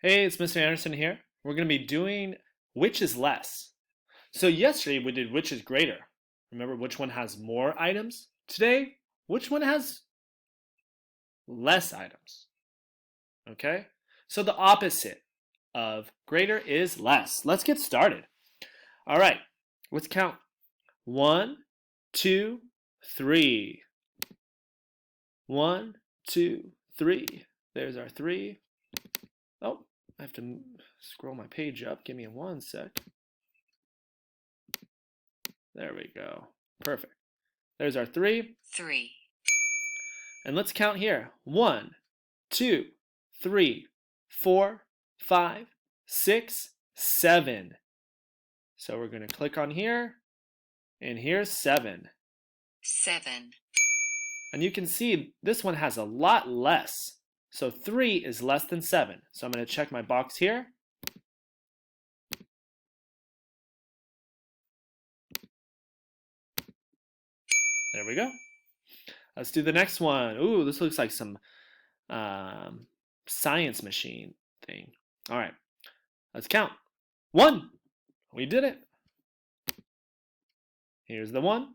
Hey, it's Mr. Anderson here. We're going to be doing which is less. So yesterday we did which is greater. Remember which one has more items? Today, which one has less items? Okay? So the opposite of greater is less. Let's get started. All right, let's count. 1, 2, 3. 1, 2, 3. There's our 3. Oh, I have to scroll my page up. Give me one sec. There we go. Perfect. There's our 3. 3. And let's count here. 1, 2, 3, 4, 5, 6, 7. So we're going to click on here, and here's 7. 7. And you can see this one has a lot less. So 3 is less than 7. So I'm going to check my box here. There we go. Let's do the next one. Ooh, this looks like some science machine thing. All right, let's count. 1. We did it. Here's the 1.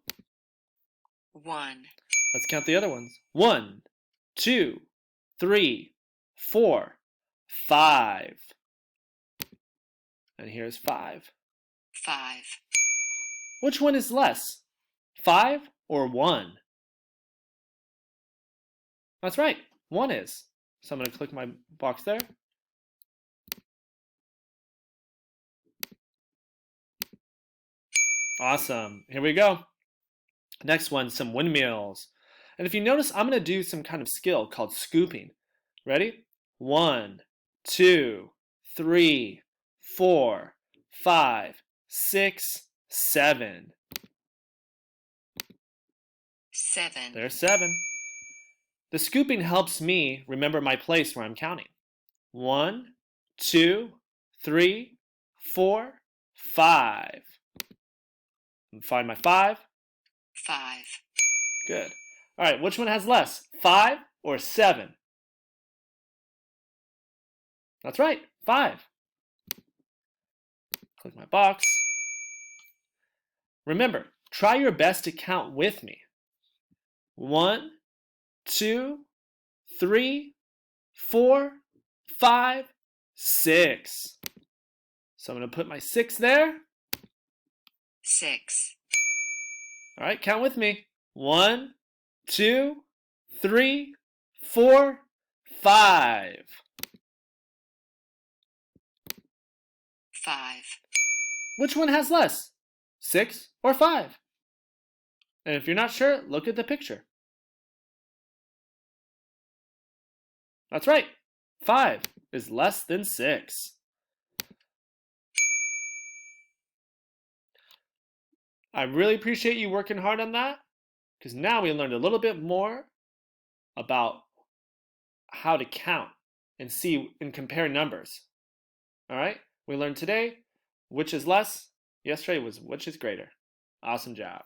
1. Let's count the other ones. 1, 2, 3, 4, 5. And here's 5. 5. Which one is less? 5 or 1? That's right, 1 is. So I'm going to click my box there. Awesome. Here we go. Next one, some windmills. And if you notice, I'm going to do some kind of skill called scooping. Ready? 1, 2, 3, 4, 5, 6, 7. 7. There's 7. The scooping helps me remember my place where I'm counting. 1, 2, 3, 4, 5. And find my 5. 5. Good. All right, which one has less? 5 or 7? That's right, 5. Click my box. Remember, try your best to count with me. 1, 2, 3, 4, 5, 6. So I'm going to put my 6 there. 6. All right, count with me. 1, 2, 3, 4, 5. 5. Which one has less? 6 or 5? And if you're not sure, look at the picture. That's right. 5 is less than 6. I really appreciate you working hard on that, because now we learned a little bit more about how to count and see and compare numbers. All right? We learned today which is less. Yesterday was which is greater. Awesome job.